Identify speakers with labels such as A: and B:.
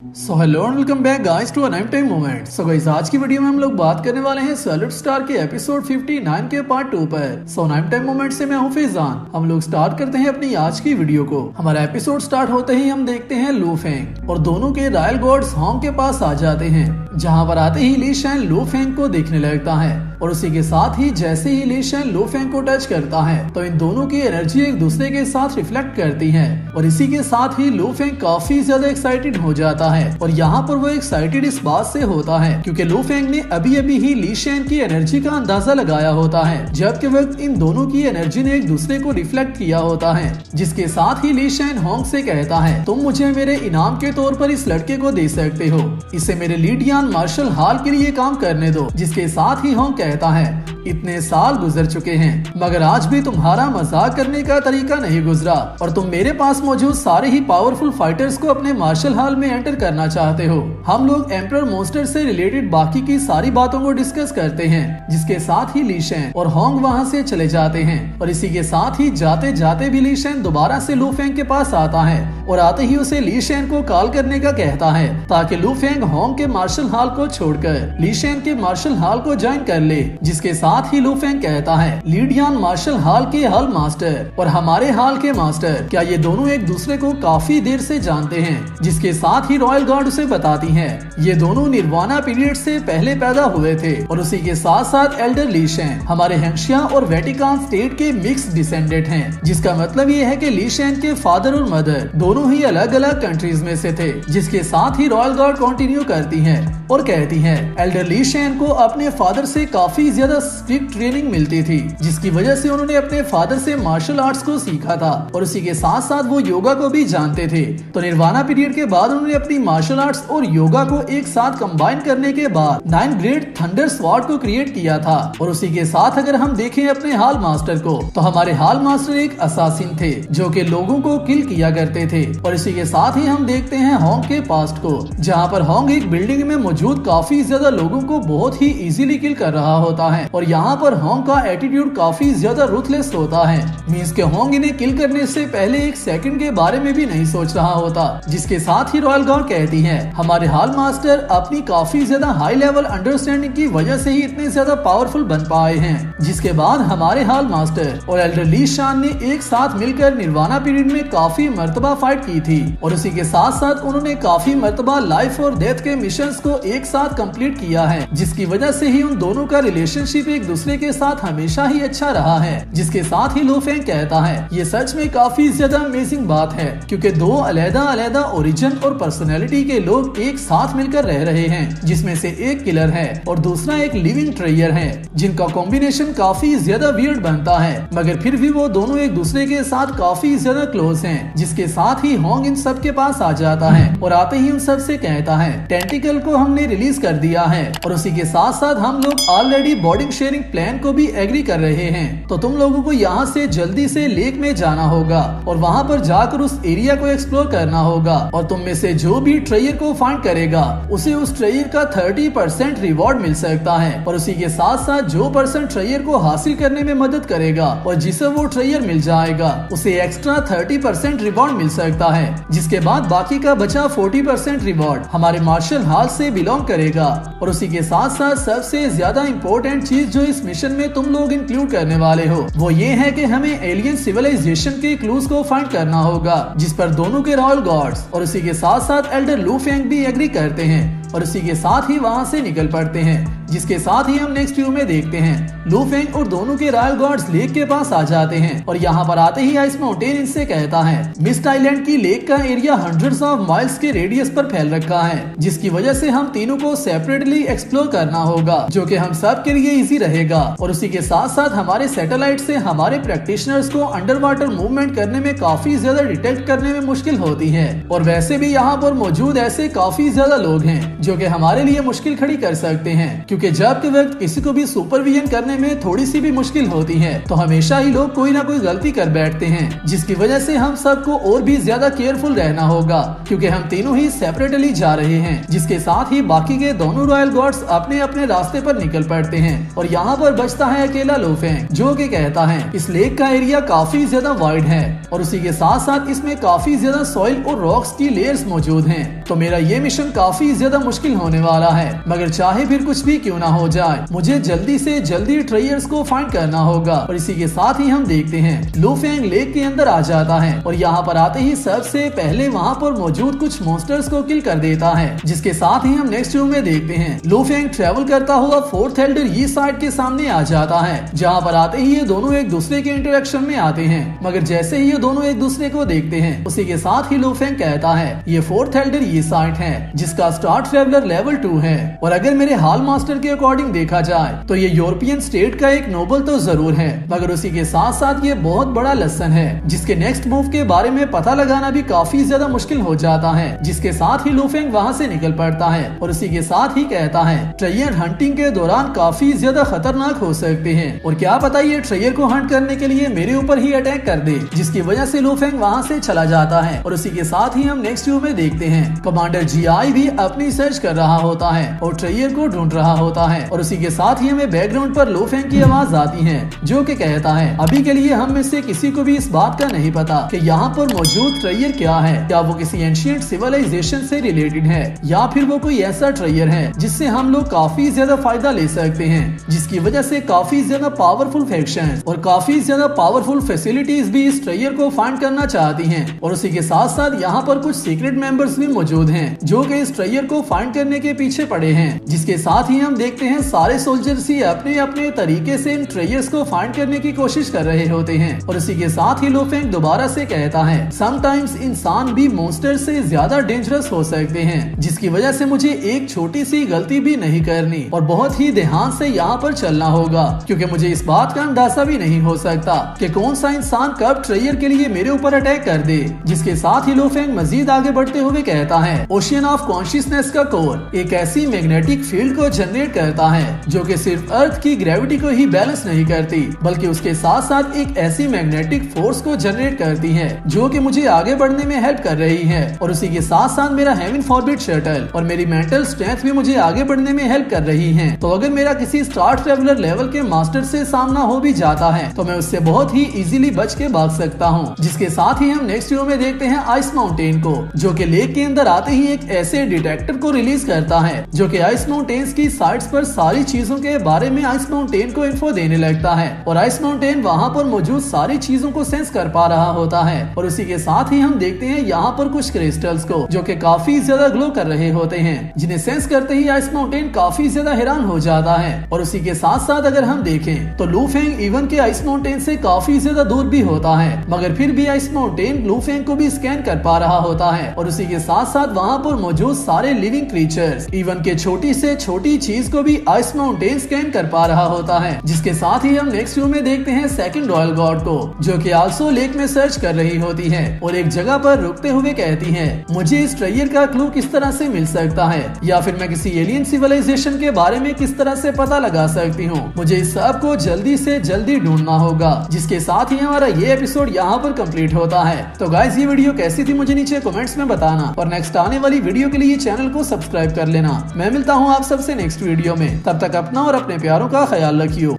A: So hello and welcome back guys to a नाइम time moment. So guys आज की video में हम लोग बात करने वाले हैं सॉलिड स्टार के एपिसोड 59 के पार्ट 2 पर। सो नाइम टाइम मोमेंट से मैं हूं फैजान। हम लोग स्टार्ट करते हैं अपनी आज की वीडियो को। हमारा एपिसोड स्टार्ट होते ही हम देखते हैं लू फेंग और दोनों के रॉयल गॉड्स होंग के पास आ जाते हैं। जहां पर आते ही ली शैन लू फेंग को देखने लगता है और उसी के साथ ही जैसे ही ली शैन लू फेंग को टच करता है तो इन दोनों की एनर्जी एक दूसरे के साथ रिफ्लेक्ट करती है और इसी के साथ ही लू फेंग काफी ज्यादा एक्साइटेड हो जाता है। और यहाँ पर वो एक्साइटेड इस बात से होता है क्योंकि लू फेंग ने अभी अभी ही ली शैन की एनर्जी का अंदाजा लगाया होता है जबकि वक्त इन दोनों की एनर्जी ने एक दूसरे को रिफ्लेक्ट किया होता है। जिसके साथ ही ली शैन होंग से कहता है तुम मुझे मेरे इनाम के तौर पर इस लड़के को दे सकते हो, इसे मेरे लीडियान मार्शल हॉल के लिए काम करने दो। जिसके साथ ही होंग कहता है इतने साल गुजर चुके हैं मगर आज भी तुम्हारा मजाक करने का तरीका नहीं गुजरा और तुम मेरे पास मौजूद सारे ही पावरफुल फाइटर्स को अपने मार्शल हॉल में एंटर करना चाहते हो। हम लोग एम्परर मोस्टर से रिलेटेड बाकी की सारी बातों को डिस्कस करते हैं। जिसके साथ ही ली शैन और होंग वहां से चले जाते हैं और इसी के साथ ही जाते जाते भी ली शैन दोबारा से लू फेंग के पास आता है और आते ही उसे ली शैन को कॉल करने का कहता है ताकि लू फेंग होंग के मार्शल हॉल को छोड़कर ली शैन के मार्शल हॉल को ज्वाइन कर ले। जिसके साथ ही लू फेंग कहता है लीडियान मार्शल हॉल के हॉल मास्टर और हमारे हॉल के मास्टर क्या ये दोनों एक दूसरे को काफी देर से जानते हैं। जिसके साथ ही रॉयल गार्ड उसे बताती है ये दोनों निर्वाणा पीरियड से पहले पैदा हुए थे और उसी के साथ साथ एल्डर ली शैन हमारे हेंशिया और वेटिकान स्टेट के मिक्स डिसेंडेंट हैं। जिसका मतलब ये है कि ली शैन के फादर और मदर दोनों ही अलग अलग कंट्रीज में से थे। जिसके साथ ही रॉयल गार्ड कंटिन्यू करती है और कहती है एल्डर ली शैन को अपने फादर से काफी ज्यादा स्ट्रिक्ट ट्रेनिंग मिलती थी जिसकी वजह से उन्होंने अपने फादर से मार्शल आर्ट्स को सीखा था और उसी के साथ साथ वो योगा को भी जानते थे। तो निर्वाणा पीरियड के बाद उन्होंने अपनी मार्शल आर्ट्स और योगा को एक साथ कंबाइन करने के बाद 9 ग्रेट थंडर स्वॉर्ड को क्रिएट किया था। और उसी के साथ अगर हम देखें अपने हॉल मास्टर को तो हमारे हॉल मास्टर एक असासिन थे जो कि लोगों को किल किया करते थे। और इसी के साथ ही हम देखते हैं होंग के पास्ट को जहाँ पर होंग एक बिल्डिंग में मौजूद काफी ज्यादा लोगों को बहुत ही इजीली किल कर रहा होता है और यहाँ पर होंग का एटीट्यूड काफी ज्यादा रूथलेस होता है। मींस के होंग इन्हें किल करने से पहले एक सेकंड के बारे में भी नहीं सोच रहा होता। जिसके साथ ही रॉयल गार्ड कहती है हमारे हॉल मास्टर अपनी काफी ज्यादा हाई लेवल अंडरस्टैंडिंग की वजह से ही इतने ज्यादा पावरफुल बन पाए हैं। जिसके बाद हमारे हॉल मास्टर और एल्डर ली शैन ने एक साथ मिलकर निर्वाणा पीरियड में काफी मर्तबा फाइट की थी और उसी के साथ साथ उन्होंने काफी मर्तबा लाइफ और डेथ के मिशंस को एक साथ कंप्लीट किया है। जिसकी वजह से ही उन दोनों का रिलेशनशिप एक दूसरे के साथ हमेशा ही अच्छा रहा है। जिसके साथ ही लू फेंग कहता है ये सच में काफी ज्यादा अमेजिंग बात है क्योंकि दो अलग-अलग ओरिजिन और पर्सनैलिटी के लोग एक साथ मिलकर रह रहे हैं जिसमें से एक किलर है और दूसरा एक लिविंग ट्रेयर है जिनका कॉम्बिनेशन काफी ज्यादा वियर्ड बनता है मगर फिर भी वो दोनों एक दूसरे के साथ काफी ज्यादा क्लोज हैं। जिसके साथ ही होंग इन सब के पास आ जाता है और आते ही उन सब से कहता है टेंटिकल को हमने रिलीज कर दिया है और उसी के साथ साथ हम लोग ऑलरेडी बोर्डिंग शेयरिंग प्लान को भी एग्री कर रहे हैं। तो तुम लोगों को यहाँ से जल्दी से लेक में जाना होगा और वहाँ पर जाकर उस एरिया को एक्सप्लोर करना होगा और तुम में से जो भी ट्रेयर को फाइंड करेगा उसे उस ट्रेयर का 30% रिवॉर्ड मिल सकता है और उसी के साथ साथ जो पर्सन ट्रेयर को हासिल करने में मदद करेगा और जिसे वो ट्रेयर मिल जाएगा उसे एक्स्ट्रा 30% रिवॉर्ड मिल सकता है। जिसके बाद बाकी का बचा 40% रिवॉर्ड हमारे मार्शल हॉल से बिलोंग करेगा। और उसी के साथ साथ सबसे ज्यादा इम्पोर्टेंट चीज जो इस मिशन में तुम लोग इंक्लूड करने वाले हो वो ये है कि हमें एलियन सिविलाइजेशन के क्लूज को फाइंड करना होगा जिस पर दोनों के रॉयल गॉड्स और उसी के साथ साथ एल्डर लू फेंग भी एग्री करते हैं और उसी के साथ ही वहाँ से निकल पड़ते हैं। जिसके साथ ही हम नेक्स्ट व्यू में देखते हैं लू फेंग और दोनों के रॉयल गॉड्स लेक के पास आ जाते हैं और यहाँ पर आते ही आइस माउंटेन इनसे कहता है मिस्ट आइलैंड की लेक का एरिया हंड्रेड्स ऑफ माइल्स के रेडियस पर फैल रखा है जिसकी वजह से हम तीनों को सेपरेटली एक्सप्लोर करना होगा जो कि हम सब के लिए इजी रहेगा। और उसी के साथ साथ हमारे सैटेलाइट से हमारे प्रैक्टिशनर्स को अंडर वाटर मूवमेंट करने में काफी ज्यादा डिटेक्ट करने में मुश्किल होती है और वैसे भी यहाँ पर मौजूद ऐसे काफी ज्यादा लोग हैं जो कि हमारे लिए मुश्किल खड़ी कर सकते हैं क्योंकि क्योंकि जब के वक्त किसी को भी सुपरविजन करने में थोड़ी सी भी मुश्किल होती है तो हमेशा ही लोग कोई ना कोई गलती कर बैठते हैं, जिसकी वजह से हम सबको और भी ज्यादा केयरफुल रहना होगा, क्योंकि हम तीनों ही सेपरेटली जा रहे हैं। जिसके साथ ही बाकी के दोनों रॉयल गॉड्स अपने अपने रास्ते पर निकल पड़ते हैं और यहाँ पर बचता है अकेला लू फेंग, जो कि कहता है इस लेक का एरिया काफी ज्यादा वाइड है और उसी के साथ साथ इसमें काफी ज्यादा सॉइल और रॉक्स की लेयर्स मौजूद हैं, तो मेरा ये मिशन काफी ज्यादा मुश्किल होने वाला है। मगर चाहे फिर कुछ भी क्यों ना हो जाए, मुझे जल्दी से जल्दी ट्रेयर्स को फाइंड करना होगा। और इसी के साथ ही हम देखते हैं लू फेंग लेक के अंदर आ जाता है और यहाँ पर आते ही सबसे पहले वहाँ पर मौजूद कुछ मॉन्स्टर्स को किल कर देता है। जिसके साथ ही हम नेक्स्ट रूम में देखते हैं लू फेंग ट्रेवल करता हुआ फोर्थ एल्डर ये साइड के सामने आ जाता है, जहाँ पर आते ही ये दोनों एक दूसरे के इंटरेक्शन में आते हैं। मगर जैसे ही ये दोनों एक दूसरे को देखते हैं, उसी के साथ ही लू फेंग कहता है ये फोर्थ एल्डर ये साइड है जिसका स्टार ट्रेवलर लेवल 2 है, और अगर मेरे हाल मास्टर के अकॉर्डिंग देखा जाए तो ये यूरोपियन स्टेट का एक नोबल तो जरूर है, मगर उसी के साथ साथ ये बहुत बड़ा लेसन है जिसके नेक्स्ट मूव के बारे में पता लगाना भी काफी ज्यादा मुश्किल हो जाता है। जिसके साथ ही लू फेंग वहाँ से निकल पड़ता है और उसी के साथ ही कहता है ट्रेयर हंटिंग के दौरान काफी ज्यादा खतरनाक हो सकते हैं और क्या पता ये ट्रेयर को हंट करने के लिए मेरे ऊपर ही अटैक कर दे, जिसकी वजह से लू फेंग वहाँ से चला जाता है। और उसी के साथ ही हम नेक्स्ट व्यू में देखते हैं कमांडर जीआई भी अपनी सर्च कर रहा होता है और ट्रेयर को ढूंढ रहा होता है और उसी के साथ ही हमें बैकग्राउंड पर लू फेंग की आवाज आती है, जो कि कहता है अभी के लिए हम में से किसी को भी इस बात का नहीं पता कि यहाँ पर मौजूद ट्रेयर क्या है, क्या वो किसी एंशिएंट सिविलाइजेशन से रिलेटेड है या फिर वो कोई ऐसा ट्रेयर है जिससे हम लोग काफी ज्यादा फायदा ले सकते हैं, जिसकी वजह से काफी ज्यादा पावरफुल फैक्शन और काफी ज्यादा पावरफुल फैसिलिटीज भी इस ट्रेयर को फाइंड करना चाहती हैं। और उसी के साथ साथ यहाँ पर कुछ सीक्रेट मेंबर्स भी मौजूद हैं जो कि इस ट्रेयर को फाइंड करने के पीछे पड़े हैं। जिसके साथ ही हम देखते हैं सारे सोल्जर्स ही अपने अपने तरीके से इन ट्रेयर्स को फाइंड करने की कोशिश कर रहे होते हैं। और इसी के साथ ही लू फेंग दोबारा से कहता है समटाइम्स इंसान भी मॉन्स्टर से ज्यादा डेंजरस हो सकते हैं, जिसकी वजह से मुझे एक छोटी सी गलती भी नहीं करनी और बहुत ही ध्यान से यहाँ पर चलना होगा, क्योंकि मुझे इस बात का अंदाजा भी नहीं हो सकता कि कौन सा इंसान कब ट्रेयर के लिए मेरे ऊपर अटैक कर दे। जिसके साथ ही लू फेंग मजीद आगे बढ़ते हुए कहता है ओशियन ऑफ कॉन्शियसनेस का कोर एक ऐसी मैग्नेटिक फील्ड को जनरेट करता है जो कि सिर्फ अर्थ की ग्रेविटी को ही बैलेंस नहीं करती, बल्कि उसके साथ साथ एक ऐसी मैग्नेटिक फोर्स को जनरेट करती है जो कि मुझे आगे बढ़ने में हेल्प कर रही है। और उसी के साथ साथ मेरा हेवन फॉरबिट शटल और मेरी मेंटल स्ट्रेंथ भी मुझे आगे बढ़ने में हेल्प कर रही है। तो अगर मेरा किसी स्टार ट्रेवलर लेवल के मास्टर से सामना हो भी जाता है तो मैं उससे बहुत ही इजीली बच के भाग सकता हूँ। जिसके साथ ही हम नेक्स्ट व्यू में देखते हैं आइस माउंटेन को, जो कि लेक के अंदर आते ही एक ऐसे डिटेक्टर को रिलीज करता है जो कि आइस माउंटेन्स की साइड्स पर सारी चीजों के बारे में आइस माउंटेन को इन्फो देने लगता है और आइस माउंटेन वहाँ पर मौजूद सारी चीजों को सेंस कर पा रहा होता है। और उसी के साथ ही हम देखते हैं यहाँ पर कुछ क्रिस्टल्स को जो कि काफी ज्यादा ग्लो कर रहे होते हैं, जिन्हें सेंस करते ही आइस माउंटेन काफी ज्यादा हैरान हो जाता है। और उसी के साथ साथ अगर हम देखें तो लू फेंग इवन के आइस माउंटेन से काफी ज्यादा दूर भी होता है, मगर फिर भी आइस माउंटेन लू फेंग को भी स्कैन कर पा रहा होता है। और उसी के साथ साथ वहाँ पर मौजूद सारे लिविंग क्रीचर्स इवन के छोटी से छोटी चीज को भी आइस माउंटेन स्कैन कर पा रहा होता है। जिसके साथ ही हम नेक्स्ट व्यू में देखते हैं सेकंड रॉयल गॉड को, जो कि आल्सो लेक में सर्च कर रही होती है और एक जगह पर रुकते हुए कहती है मुझे इस ट्रेयर का क्लू किस तरह से मिल सकता है या फिर मैं किसी एलियन सिविलाइजेशन के बारे में किस तरह से पता लगा सकती हूँ। मुझे इस सब को जल्दी से जल्दी ढूंढना होगा। जिसके साथ ही हमारा ये एपिसोड यहाँ पर कंप्लीट होता है। तो गाइस ये वीडियो कैसी थी मुझे नीचे कमेंट्स में बताना और नेक्स्ट आने वाली वीडियो के लिए चैनल को सब्सक्राइब कर लेना। मैं मिलता हूँ आप सबसे नेक्स्ट वीडियो में, तब तक अपना और अपने प्यारों का ख्याल रखियो।